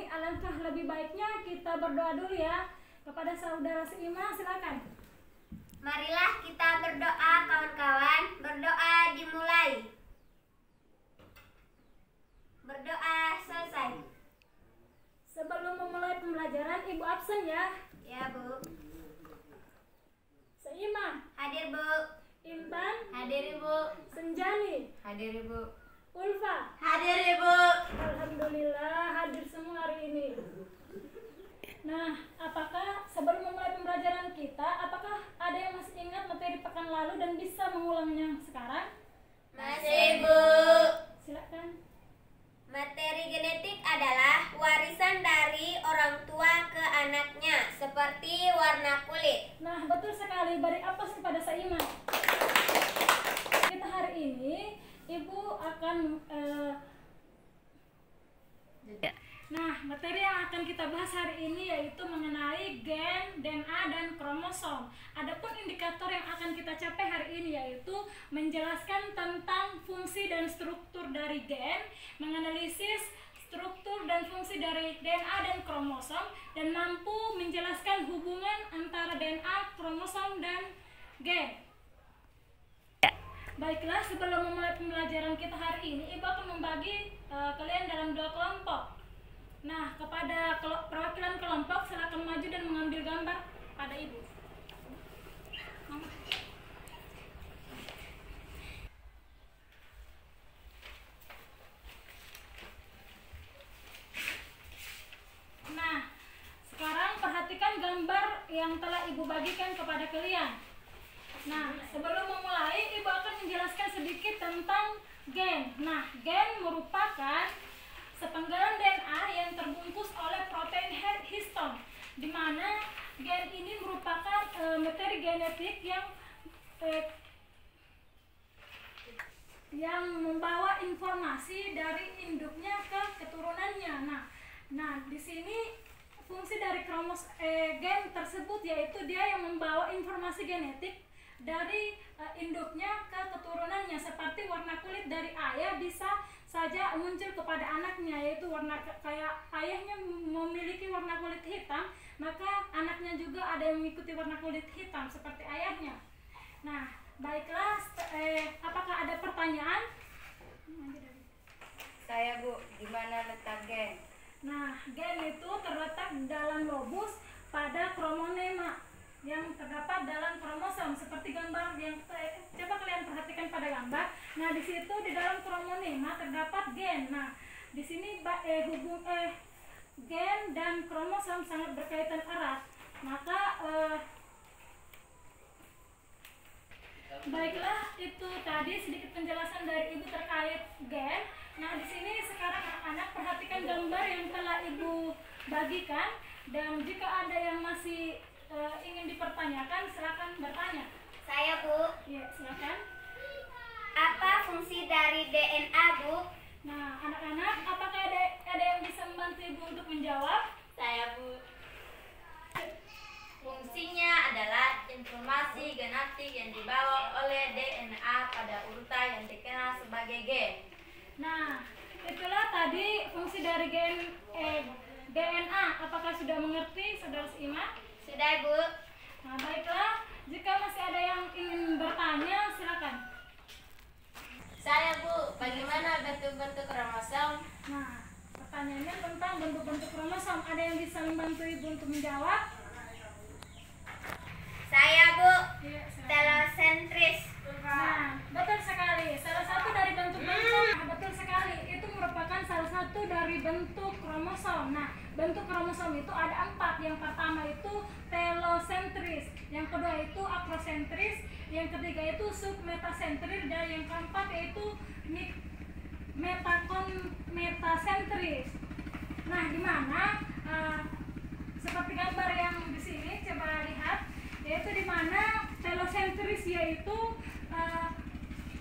ini, alangkah lebih baiknya kita berdoa dulu ya. Kepada saudara Seima, silakan. Marilah kita berdoa kawan-kawan. Berdoa dimulai. Berdoa selesai. Sebelum memulai pembelajaran, Ibu absen ya. Ya, Bu. Seima. Hadir, Bu. Intan. Hadir, Ibu. Senjani. Hadir, Ibu. Ulfa. Hadir, Ibu. Alhamdulillah hadir semua hari ini. Nah, apakah sebelum memulai pembelajaran kita, apakah ada yang masih ingat materi pekan lalu dan bisa mengulangnya sekarang? Masih, Bu. Silakan. Materi genetik adalah warisan dari orang tua ke anaknya, seperti warna kulit. Nah, betul sekali. Beri aplaus kepada Saima. Kita hari ini, Ibu akan Nah, materi yang akan kita bahas hari ini yaitu mengenai gen, DNA, dan kromosom. Adapun indikator yang akan kita capai hari ini yaitu menjelaskan tentang fungsi dan struktur dari gen, menganalisis struktur dan fungsi dari DNA dan kromosom, dan mampu menjelaskan hubungan antara DNA, kromosom, dan gen. Baiklah, sebelum memulai pembelajaran kita hari ini, Ibu akan membagi kalian dalam 2 kelompok. Nah, kepada perwakilan kelompok, silakan maju dan mengambil gambar pada Ibu. Nah, sekarang perhatikan gambar yang telah Ibu bagikan kepada kalian. Nah, sebelum memulai, Ibu akan menjelaskan sedikit tentang gen. Nah, gen merupakan sepenggalan DNA yang terbungkus oleh protein histon, di mana gen ini merupakan materi genetik yang membawa informasi dari induknya ke keturunannya. Nah, di sini fungsi dari gen tersebut yaitu dia yang membawa informasi genetik dari induknya ke keturunannya, seperti warna kulit dari ayah bisa saja muncul kepada anaknya, yaitu warna kayak ayahnya memiliki warna kulit hitam, maka anaknya juga ada yang mengikuti warna kulit hitam seperti ayahnya. Nah, baiklah, apakah ada pertanyaan? Saya, Bu, di mana letak gen? Nah, gen itu terletak dalam lobus pada kromonema yang terdapat dalam kromosom, seperti gambar yang coba kalian perhatikan pada gambar. Nah, di situ di dalam kromonema terdapat gen. Nah, di sini gen dan kromosom sangat berkaitan erat. Maka baiklah, itu tadi sedikit penjelasan dari Ibu terkait gen. Nah, di sini sekarang anak-anak perhatikan gambar yang telah Ibu bagikan, dan jika ada yang masih ingin dipertanyakan, silakan bertanya. Saya, Bu. Ya, silakan. Apa fungsi dari DNA, Bu? Nah, anak-anak, apakah ada yang bisa membantu Ibu untuk menjawab? Saya, Bu. Fungsinya adalah informasi genetik yang dibawa oleh DNA pada urutan yang dikenal sebagai gen. Nah, itulah tadi fungsi dari DNA. Apakah sudah mengerti, Saudara Seima? Sudah, Bu. Nah, baiklah, jika masih ada yang ingin bertanya, silakan. Saya, Bu, bagaimana bentuk-bentuk kromosom? Nah, pertanyaannya tentang bentuk-bentuk kromosom. Ada yang bisa membantu Ibu untuk menjawab? Saya, Bu. Iya, silakan. Telosentris. Nah, betul sekali. Salah satu dari bentuk-bentuk, betul sekali. Itu merupakan salah satu dari bentuk kromosom. Nah, bentuk kromosom itu ada 4. Yang pertama itu telosentris, yang kedua itu akrosentris, yang ketiga itu submetasentris, dan yang keempat yaitu metasentris. Nah, di mana seperti gambar yang di sini, coba lihat, yaitu di mana telosentris yaitu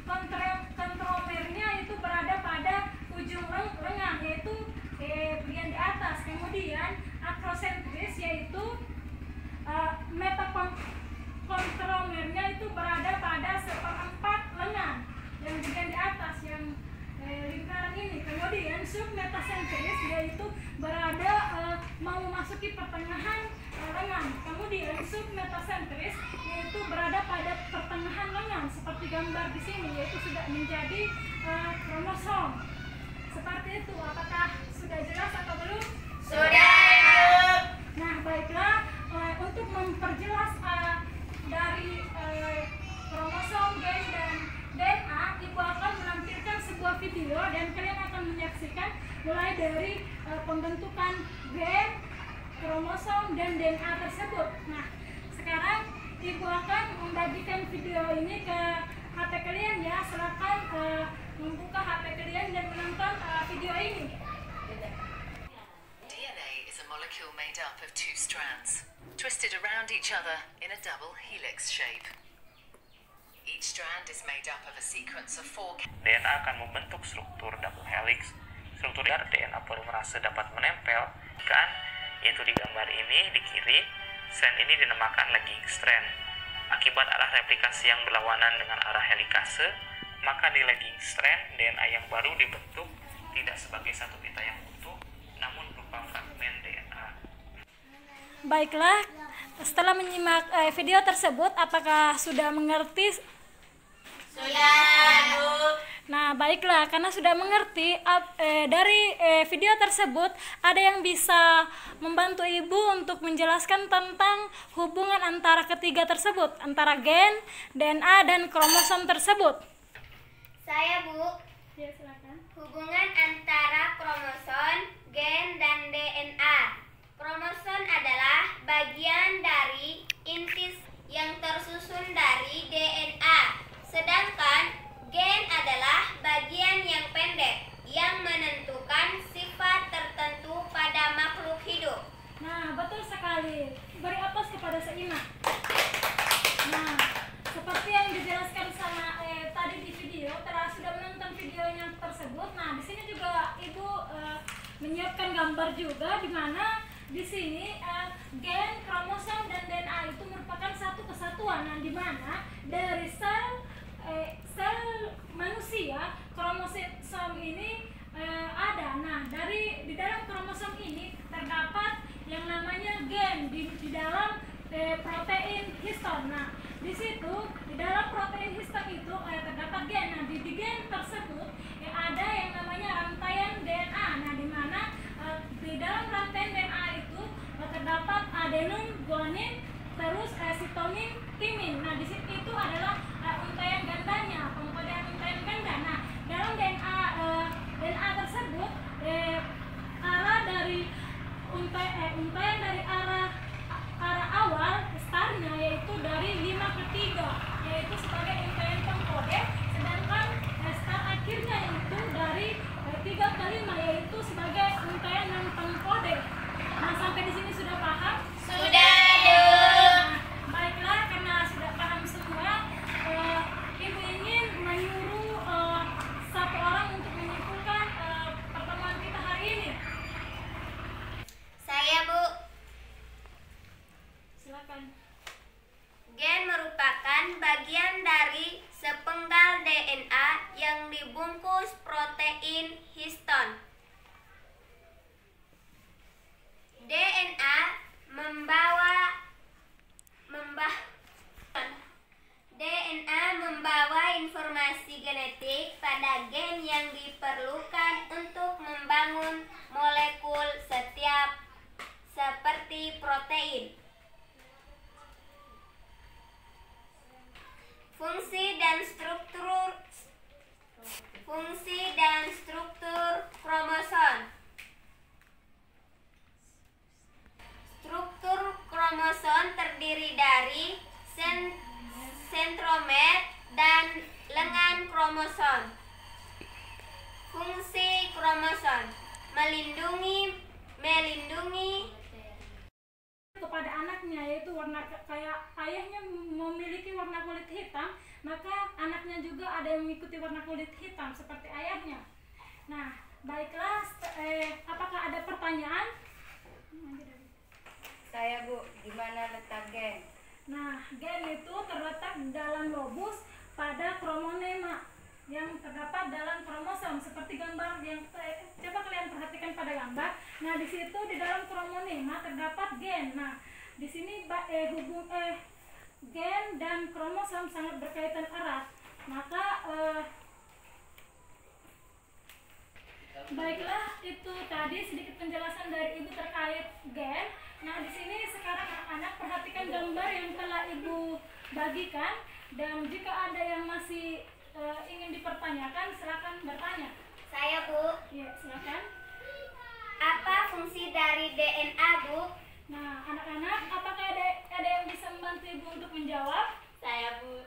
kontromernya itu berada pada ujung lengan, yaitu bagian di atas. Kemudian akrosentris yaitu metakontromernya itu berada pada 1/4 lengan yang bagian di atas yang lingkaran ini. Kemudian submetasentris yaitu berada mau memasuki pertengahan lengan. Kemudian submetasentris yaitu berada pada pertengahan lengan seperti gambar di sini, yaitu sudah menjadi kromosom. Seperti itu. Apakah sudah jelas atau belum? Sudah. Nah, baiklah, untuk memperjelas dari kromosom, gen, dan DNA, Ibu akan menampilkan sebuah video dan kalian akan menyaksikan mulai dari pembentukan gen, kromosom, dan DNA tersebut. Nah, sekarang Ibu akan membagikan video ini ke HP kalian ya. Silakan membuka HP kalian dan menonton video ini. DNA is a molecule made up of two strands, twisted around each other in a double helix shape. Each strand is made up of a sequence of 4 DNA akan membentuk struktur double helix. Struktur DNA polimerase dapat menempel, kan? Yaitu di gambar ini di kiri, strand ini dinamakan lagging strand. Akibat arah replikasi yang berlawanan dengan arah helikase, maka di lagging strand DNA yang baru dibentuk tidak sebagai satu pita yang utuh, namun berupa fragmen DNA. Baiklah, setelah menyimak video tersebut, apakah sudah mengerti? Sudah, Bu. Nah, baiklah, karena sudah mengerti dari video tersebut, ada yang bisa membantu Ibu untuk menjelaskan tentang hubungan antara ketiga tersebut, antara gen, DNA, dan kromosom tersebut. Saya, Bu. Ya, silakan. Hubungan antara kromosom, gen, dan DNA. Kromosom adalah bagian dari inti yang tersusun dari DNA. Sedangkan gen adalah bagian yang pendek yang menentukan sifat tertentu pada makhluk hidup. Nah, betul sekali. Beri aplaus kepada Seina. Nah, seperti yang dijelaskan sama tadi di video, sudah menonton videonya tersebut. Nah, di sini juga Ibu menyiapkan gambar juga, di mana di sini gen, kromosom, dan DNA itu merupakan satu kesatuan. Nah, di mana dari sel manusia, kromosom ini ada. Nah, di dalam kromosom ini terdapat yang namanya gen di dalam protein histon. Nah, di situ di dalam protein histon itu terdapat gen. Nah, di gen tersebut ada yang namanya rantaian DNA. Nah, di mana di dalam rantaian DNA itu terdapat adenin, guanin, terus sitonin, timin. Nah, di situ itu adalah untaian gandanya, pengkodean untaian ganda. Nah, dalam DNA tersebut arah dari untaian dari arah awal startnya yaitu dari 5 ke 3, yaitu sebagai untaian pengkode, sedangkan start akhirnya itu dari 3 ke 5, yaitu sebagai untaian non pengkode. Nah, sampai di sini sudah paham? Sudah, Bu. Nah, baiklah, karena sudah paham semua, Ibu ingin menyuruh satu orang untuk menyimpulkan pertemuan kita hari ini. Saya, Bu. Silakan. Gen merupakan bagian dari sepenggal DNA yang dibungkus protein histon. DNA membawa informasi genetik pada gen yang diperlukan untuk membangun molekul setiap seperti protein. Fungsi dan struktur kromosom. Struktur kromosom terdiri dari sentromer dan lengan kromosom. Fungsi kromosom melindungi kepada anaknya, yaitu warna kayak ayahnya memiliki warna kulit hitam, maka anaknya juga ada yang mengikuti warna kulit hitam seperti ayahnya. Nah, baiklah, apakah ada pertanyaan? Saya, Bu, di mana letak gen? Nah, gen itu terletak dalam lobus pada kromonema yang terdapat dalam kromosom, seperti gambar yang coba kalian perhatikan pada gambar. Nah, di situ di dalam kromonema terdapat gen. Nah, di sini gen dan kromosom sangat berkaitan erat. Maka baiklah, itu tadi sedikit penjelasan dari Ibu terkait gen. Nah, di sini sekarang anak-anak perhatikan gambar yang telah Ibu bagikan, dan jika ada yang masih ingin dipertanyakan, silakan bertanya. Saya, Bu. Ya, silakan. Apa fungsi dari DNA, Bu? Nah, anak-anak, apakah ada yang bisa membantu Ibu untuk menjawab? Saya, Bu.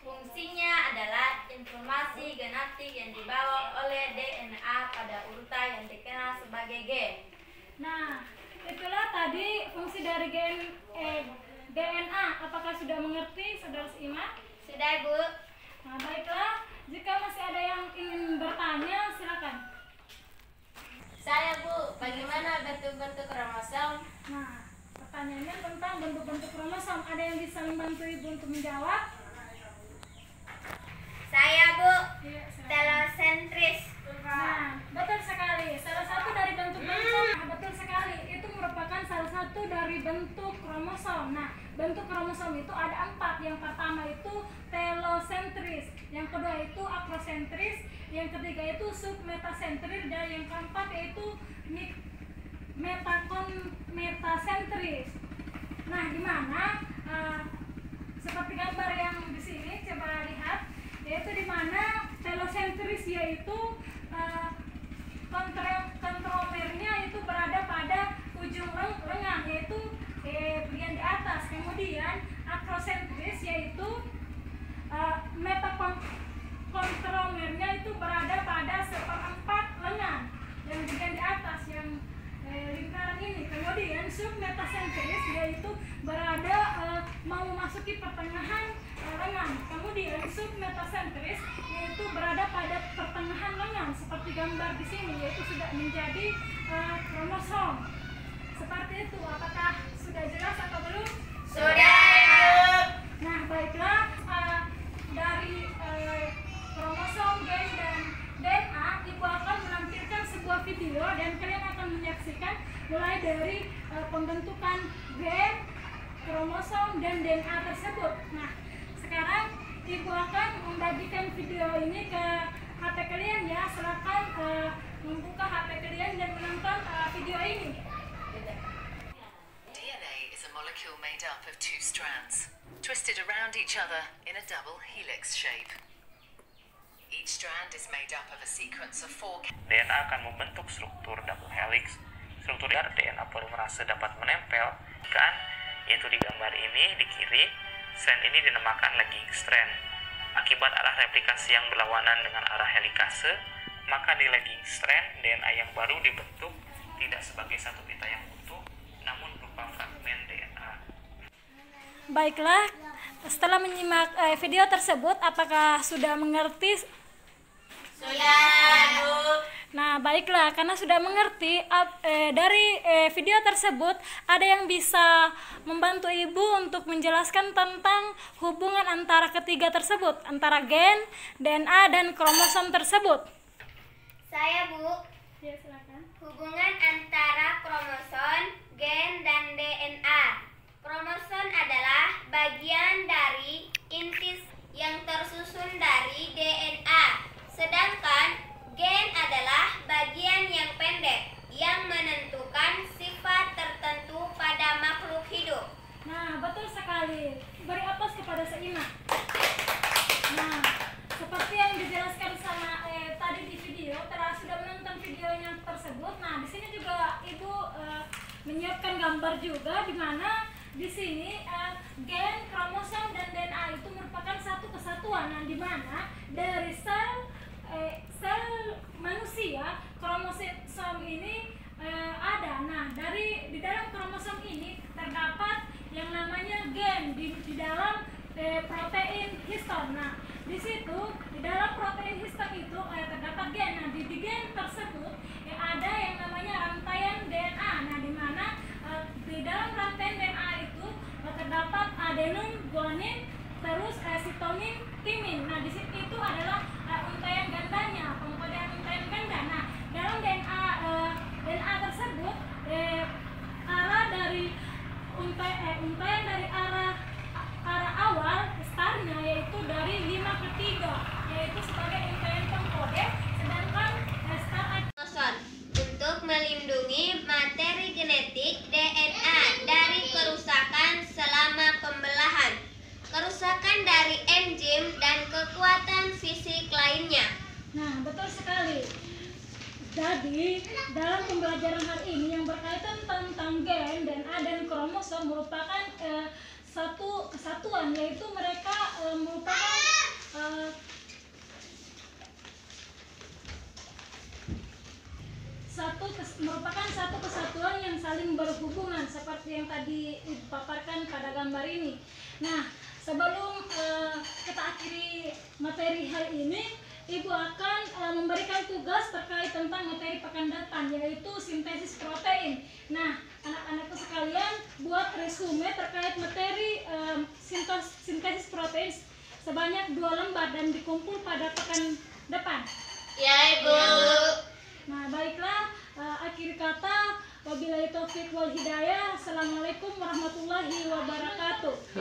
Fungsinya adalah informasi genetik yang dibawa oleh DNA pada urutan yang dikenal sebagai gen. Nah, itulah tadi fungsi dari DNA. Apakah sudah mengerti, Saudara seiman? Sudah, Bu. Nah, baiklah, jika masih ada yang ingin bertanya, silakan. Saya, Bu, bagaimana bentuk-bentuk kromosom? Nah, pertanyaannya tentang bentuk-bentuk kromosom. Ada yang bisa membantu Ibu untuk menjawab? Saya, Bu. Iya, silakan. Telosentris. Nah, betul sekali. Salah satu dari bentuk-bentuk, betul sekali. Itu merupakan salah satu dari bentuk kromosom. Nah, bentuk kromosom itu ada 4. Yang pertama itu telosentris, yang kedua itu akrosentris, yang ketiga itu submetasentris, dan yang keempat yaitu metasentris. Nah, di mana seperti gambar yang di sini, coba lihat, yaitu di mana telosentris yaitu kontromernya itu berada pada ujung lengan, yaitu bagian di atas. Kemudian akrosentris yaitu metakontromernya itu berada pada 1/4 lengan yang bagian di atas, yang lingkaran ini. Kemudian submetasentris yaitu berada mau memasuki pertengahan lengan. Kemudian submetasentris yaitu berada pada pertengahan lengan seperti gambar di sini, yaitu sudah menjadi kromosom. Seperti itu. Apakah sudah jelas atau belum? Sudah. Nah, baiklah, dari kromosom, gen, dan DNA, Ibu akan menampilkan sebuah video dan kalian akan menyaksikan mulai dari pembentukan gen, kromosom, dan DNA tersebut. Nah, sekarang Ibu akan membagikan video ini ke HP kalian ya. Silakan membuka HP kalian dan menonton video ini. DNA is a molecule made up of 2 strands, twisted around each other in a double helix shape. Each strand is made up of a sequence of 4. DNA akan membentuk struktur double helix. Struktur DNA polimerase dapat menempel, kan? Yaitu di gambar ini di kiri, strand ini dinamakan lagging strand. Akibat arah replikasi yang berlawanan dengan arah helikase, maka di lagging strand DNA yang baru dibentuk tidak sebagai satu pita yang utuh, namun berupa fragmen DNA. Baiklah, setelah menyimak video tersebut, apakah sudah mengerti? Sudah, Bu. Nah, baiklah, karena sudah mengerti dari video tersebut, ada yang bisa membantu Ibu untuk menjelaskan tentang hubungan antara ketiga tersebut, antara gen, DNA, dan kromosom tersebut. Saya, Bu. Ya, silakan. Hubungan antara kromosom, gen, dan DNA. Kromosom adalah bagian dari inti yang tersusun dari DNA. Sedangkan gen adalah bagian yang pendek yang menentukan sifat tertentu pada makhluk hidup. Nah, betul sekali. Beri aplaus kepada Seima. Nah, seperti yang dijelaskan sama tadi di video, sudah menonton videonya tersebut. Nah, di sini juga Ibu menyiapkan gambar juga, di mana di sini gen, kromosom, dan DNA itu merupakan satu kesatuan. Nah, di mana dari sel manusia, kromosom ini ada. Nah, di dalam kromosom ini terdapat yang namanya gen di dalam protein histon. Nah, di situ di dalam protein histon itu terdapat gen. Nah, di gen tersebut ada yang namanya rantaian DNA. Nah, di mana di dalam rantaian DNA itu terdapat adenin, guanin, terus sitonin, timin. Nah, di situ itu adalah untaian gandanya, pengkodean untaian ganda. Nah, dalam DNA dalam pembelajaran hari ini yang berkaitan tentang gen, DNA, dan kromosom merupakan satu kesatuan, yaitu mereka merupakan satu kesatuan yang saling berhubungan seperti yang tadi dipaparkan pada gambar ini. Nah, sebelum kita akhiri materi hari ini, Ibu akan memberikan tugas terkait tentang materi pekan depan, yaitu sintesis protein. Nah, anak-anakku sekalian, buat resume terkait materi sintesis protein sebanyak 2 lembar dan dikumpul pada pekan depan. Ya, Ibu. Nah, baiklah, akhir kata, wabillahi taufiq wal hidayah. Assalamualaikum warahmatullahi wabarakatuh.